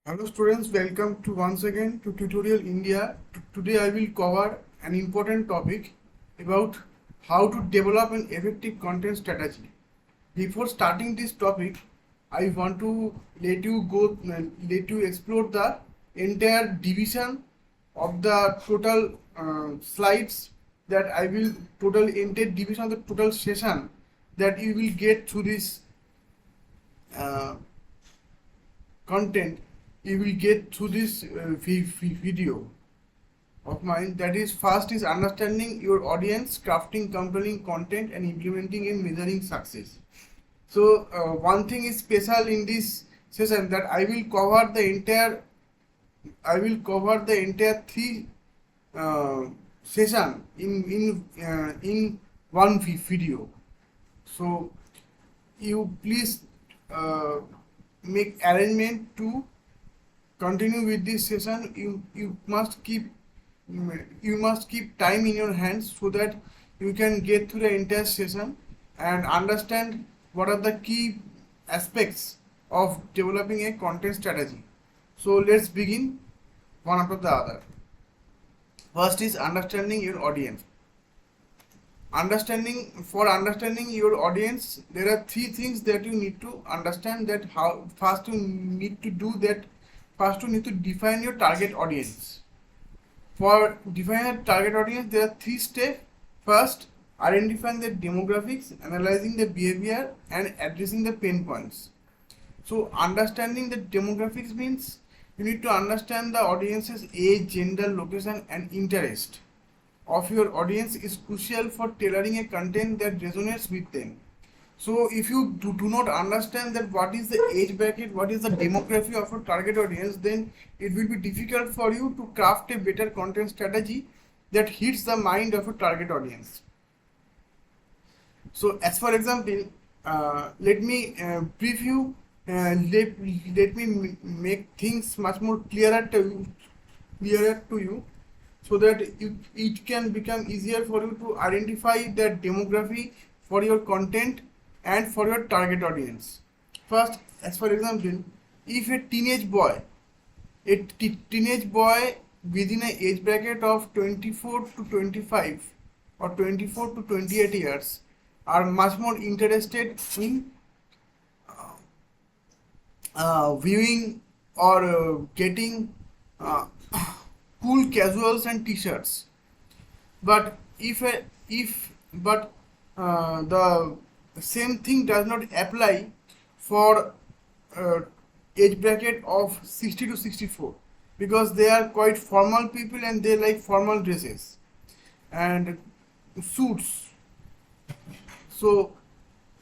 Hello students, welcome to once again to Tutorial India. Today I will cover an important topic about how to develop an effective content strategy. Before starting this topic, I want to let you explore the entire division of the total slides that I will total entire division of the total session that you will get through this uh, content you will get through this video of mine. That is, first is understanding your audience, crafting compelling content, and implementing and measuring success. So one thing is special in this session that I will cover the entire three session in one video. So you please uh, make arrangement to continue with this session. You must keep time in your hands so that you can get through the entire session and understand what are the key aspects of developing a content strategy. So let's begin one after the other. First is understanding your audience. Understanding your audience, there are three things that you need to understand. That how first you need to do that. First, you need to define your target audience. For defining a target audience, there are three steps. First, identifying the demographics, analyzing the behavior, and addressing the pain points. So, understanding the demographics means you need to understand the audience's age, gender, location, and interest of your audience is crucial for tailoring a content that resonates with them. So if you do not understand that what is the age bracket, what is the demography of your target audience, then it will be difficult for you to craft a better content strategy that hits the mind of a target audience. So as for example, let me preview, let me make things much more clearer to you so that it can become easier for you to identify the demography for your content and for your target audience. First, as for example, if a teenage boy within an age bracket of 24 to 25 or 24 to 28 years are much more interested in viewing or getting cool casuals and t-shirts, but the same thing does not apply for age bracket of 60 to 64, because they are quite formal people and they like formal dresses and suits. So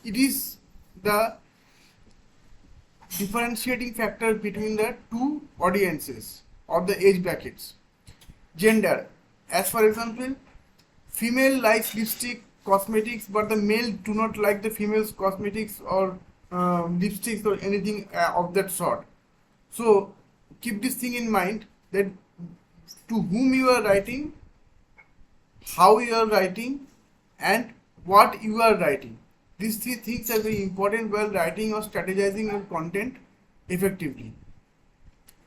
it is the differentiating factor between the two audiences or the age brackets. Gender, as for example, female likes lipstick, cosmetics, but the male do not like the female's cosmetics or lipsticks or anything of that sort. So keep this thing in mind, that to whom you are writing, how you are writing, and what you are writing. These three things are very important while writing or strategizing your content effectively.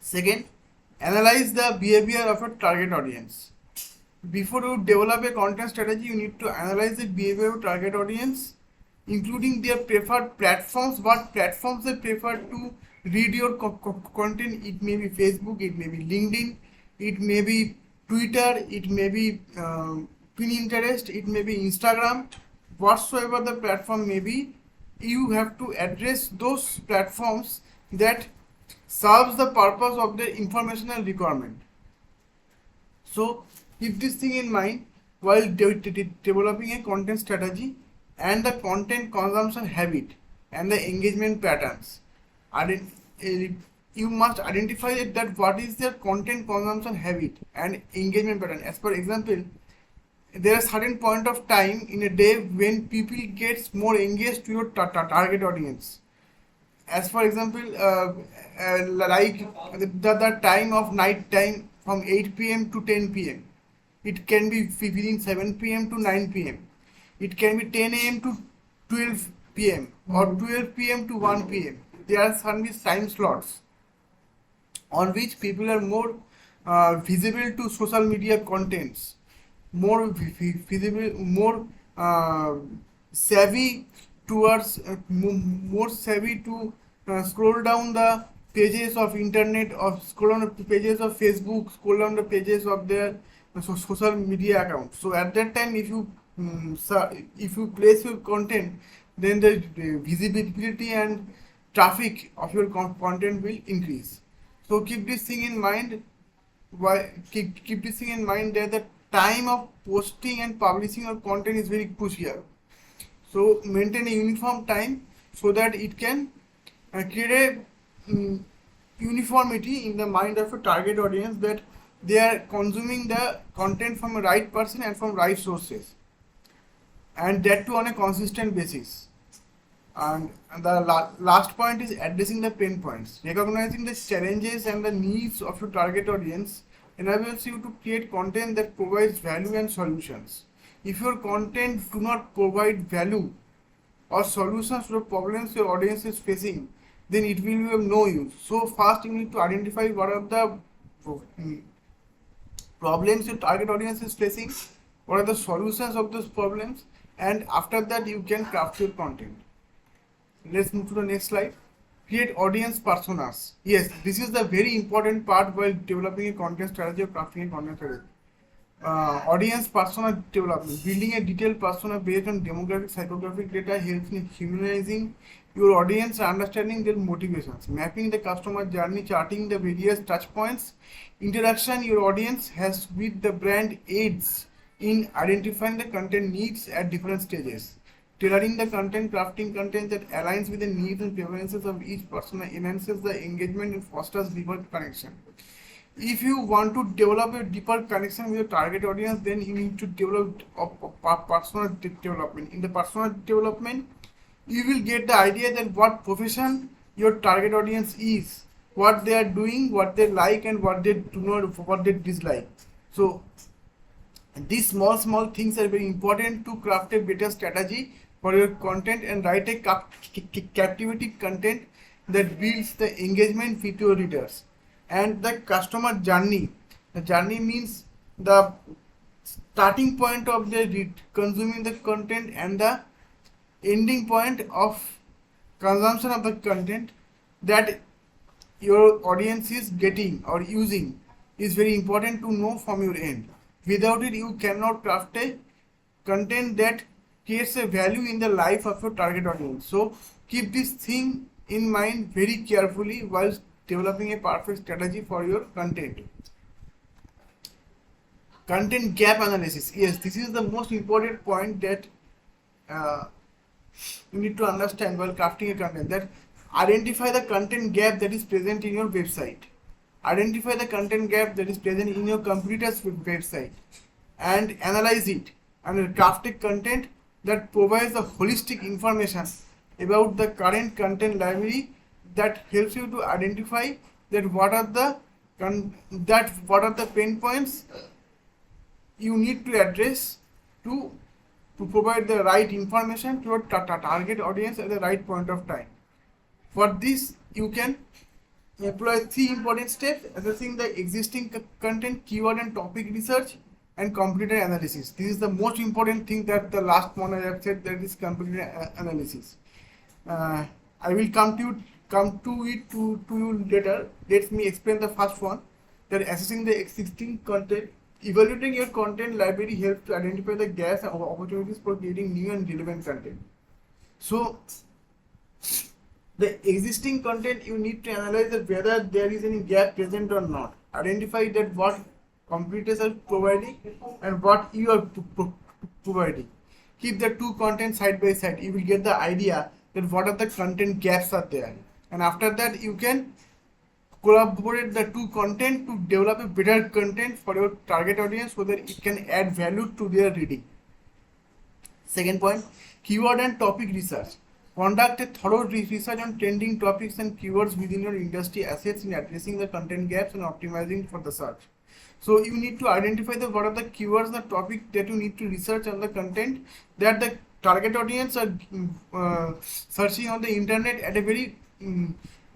Second, analyze the behavior of a target audience. Before you develop a content strategy, you need to analyze the behavior of target audience, including their preferred platforms, what platforms they prefer to read your content. It may be Facebook, it may be LinkedIn, it may be Twitter, it may be Pinterest, it may be Instagram, whatsoever the platform may be. You have to address those platforms that serves the purpose of the informational requirement. So keep this thing in mind while developing a content strategy and the content consumption habit and the engagement patterns. You must identify that what is their content consumption habit and engagement pattern. As for example, there are certain point of time in a day when people gets more engaged to your target audience. As for example, like the time of night time from 8 p.m. to 10 p.m. It can be within 7 p.m. to 9 p.m. It can be 10 a.m. to 12 p.m. or 12 p.m. to 1 p.m. There are some time slots on which people are more visible to social media contents, more visible, more uh, savvy towards, more savvy to scroll down the pages of internet, or scroll down the pages of Facebook, scroll down the pages of their social media accounts. So at that time, if you place your content, then the visibility and traffic of your content will increase. So keep this thing in mind. Keep this thing in mind that the time of posting and publishing your content is very crucial. So maintain a uniform time so that it can create a uniformity in the mind of a target audience, that they are consuming the content from a right person and from right sources, and that too on a consistent basis. And the last point is addressing the pain points. Recognizing the challenges and the needs of your target audience enables you to create content that provides value and solutions. If your content do not provide value or solutions to the problems your audience is facing, then it will be of no use. So first you need to identify what are the problems your target audience is facing, what are the solutions of those problems, and after that you can craft your content. Let's move to the next slide. Create audience personas. Yes, this is the very important part while developing a content strategy or crafting a content strategy. Audience persona development. Building a detailed persona based on demographic, psychographic data helps in humanizing your audience, understanding their motivations, mapping the customer journey, charting the various touch points, interaction your audience has with the brand aids in identifying the content needs at different stages. Tailoring the content, crafting content that aligns with the needs and preferences of each persona enhances the engagement and fosters deeper connection. If you want to develop a deeper connection with your target audience, then you need to develop a personal development. In the personal development, you will get the idea that what profession your target audience is, what they are doing, what they like, and what they do not, what they dislike. So these small things are very important to craft a better strategy for your content and write a captivating content that builds the engagement with your readers. And the customer journey. The journey means the starting point of the consuming the content and the ending point of consumption of the content that your audience is getting or using is very important to know from your end. Without it, you cannot craft a content that creates a value in the life of your target audience. So keep this thing in mind very carefully while developing a perfect strategy for your content. Content gap analysis. Yes, this is the most important point that you need to understand while crafting a content. That identify the content gap that is present in your website. Identify the content gap that is present in your competitor's website and analyze it, and craft a content that provides the holistic information about the current content library that helps you to identify that what are the pain points you need to address to provide the right information to your target audience at the right point of time. For this, you can employ 3 important steps: assessing the existing content, keyword and topic research, and competitor analysis. This is the most important thing, that the last one I have said, that is competitor analysis. I will come to you later. Let me explain the first one, that assessing the existing content. Evaluating your content library helps to identify the gaps and opportunities for creating new and relevant content. So the existing content, you need to analyze that whether there is any gap present or not. Identify that what competitors are providing and what you are providing. Keep the two content side by side. You will get the idea that what are the content gaps are there. And after that, you can collaborate the two content to develop a better content for your target audience so that it can add value to their reading. Second point, keyword and topic research. Conduct a thorough research on trending topics and keywords within your industry assets in addressing the content gaps and optimizing for the search. So you need to identify the what are the keywords, the topic that you need to research on the content that the target audience are searching on the internet at a very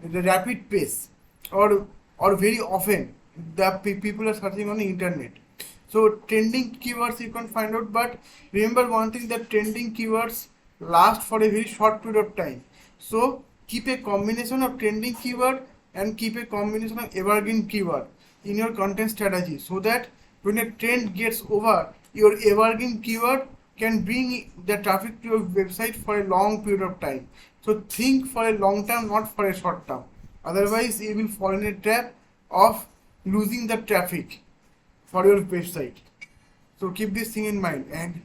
rapid pace, or or very often the people are searching on the internet. So trending keywords you can find out, but remember one thing, that trending keywords last for a very short period of time. So keep a combination of trending keyword and keep a combination of evergreen keyword in your content strategy, so that when a trend gets over, your evergreen keyword can bring the traffic to your website for a long period of time. So think for a long term, not for a short term. Otherwise, you will fall in a trap of losing the traffic for your website. So keep this thing in mind. And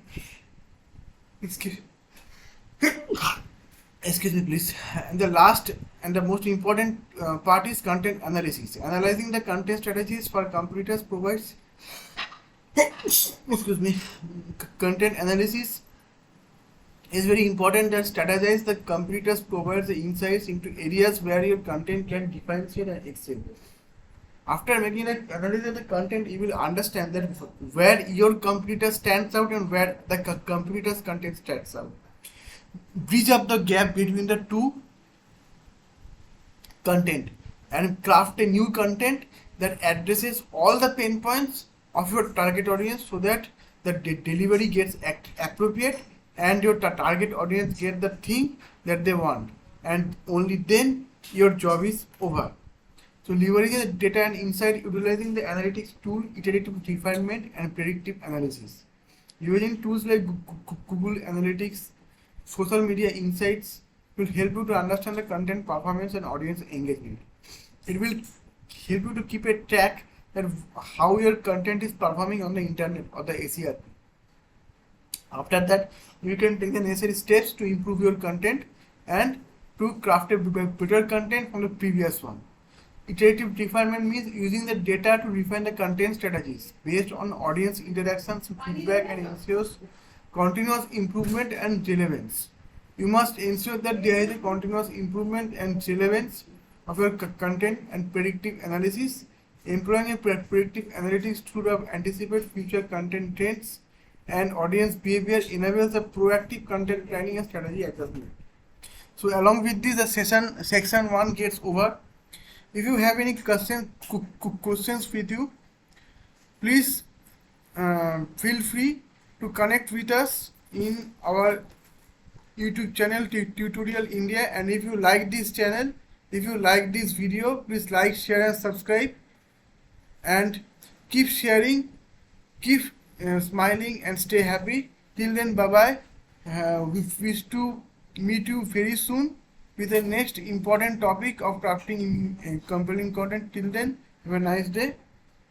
excuse me please. And the last and the most important part is content analysis. Analyzing the content strategies for competitors provides excuse me, content analysis is very important, that strategize the competitors provides the insights into areas where your content can differentiate and excel. After making an analysis of the content, you will understand that where your competitor stands out and where the competitor's content stands out. Bridge up the gap between the two content and craft a new content that addresses all the pain points of your target audience, so that the delivery gets appropriate and your target audience get the thing that they want, and only then your job is over. So leveraging the data and insight, utilizing the analytics tool, iterative refinement and predictive analysis. Using tools like Google Analytics, social media insights will help you to understand the content performance and audience engagement. It will help you to keep a track that how your content is performing on the internet or the ACR. After that, you can take the necessary steps to improve your content and to craft a better content from the previous one. Iterative refinement means using the data to refine the content strategies based on audience interactions, feedback, and ensures continuous improvement and relevance. You must ensure that there is a continuous improvement and relevance of your content. And predictive analysis, employing a predictive analytics tool to anticipate future content trends and audience behavior enables a proactive content planning and strategy adjustment. So along with this, the section 1 gets over. If you have any questions with you, please feel free to connect with us in our YouTube channel Tutorial India. And if you like this channel, if you like this video, please like, share and subscribe, and keep sharing, keep smiling and stay happy. Till then, bye bye. We wish to meet you very soon with the next important topic of crafting compelling content. Till then, have a nice day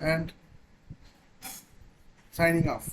and signing off.